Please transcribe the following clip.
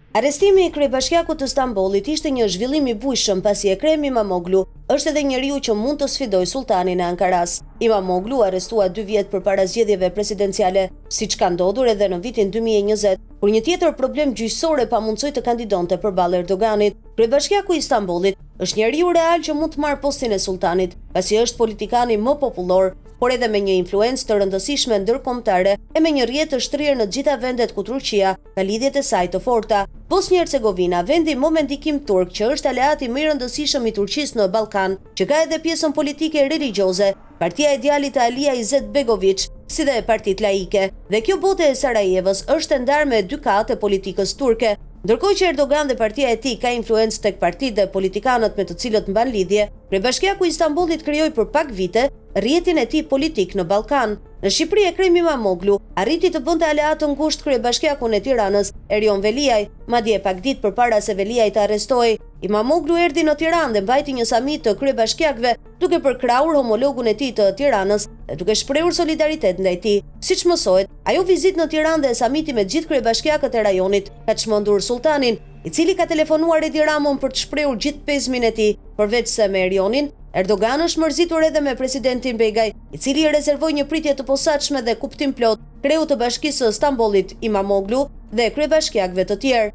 Arrestimi i kryebashkiakut të Stambollit ishte një zhvillim i bujshëm pasi Ekrem Imamoglu është edhe njeriu që mund të sfidojë sultanin e Ankaras. Imamoglu arrestua 2 vjet përpara zgjedhjeve presidenciale, siç ka ndodhur edhe në vitin 2020, kur një tjetër problem gjyqësor e pamundsoi të kandidonte përballë Erdoganit. Kryebashkiaku i Stambollit është njeriu real që mund të marrë postin e sultanit, pasi është politikani më popullor, por edhe me një influencë të rëndësishme ndërkombëtare e me një rrjet të shtrirë në gjitha vendet ku Turqia ka lidhjet e saj të forta. Bosnjë-Hercegovina, vendi më me ndikim turk që është aleati më i rëndësishëm i Turqisë në Ballkan, që ka edhe pjesën politike religjioze, partia e djalit të Alija Izetbegović, si dhe partitë laike. Dhe kjo bote e Sarajevës është ndarë me 2 katë e politikës turke. Ndërkohë që Erdogan dhe partia e tij ka influencë tek partitë dhe politikanët me të cilët mban lidhje, Kryebashkiaku i Stambollit krijoi për pak vite rrjetin e tij politik në Ballkan. Në Shqipëri Ekrem Imamoglu arriti të bënte aleat të ngushtë kryebashkiakun e Tiranës, Erion Veliaj, madje pak ditë përpara se Veliaj të arrestohej. Imamoglu erdhi në Tiranë dhe mbajti një samit të kryebashkiakëve, duke përkrahur homologun e tij të Tiranës dhe duke shprehur solidaritet ndaj tij. Siç mësohet, ajo vizitë në Tiranë dhe samiti me gjithë kryebashkiakët e rajonit ka çmendur sultanin, i cili ka telefonuar Edi Ramon për të shprehur gjithë pezmin e tij, përveç se me Erionin. Erdogan është mërzitur edhe me presidentin Begaj, i cili i rezervoi një pritje të posaçme dhe kuptim plot kreut të bashkisë së Stambollit Imamoglu dhe kryebashkiakëve të tjerë.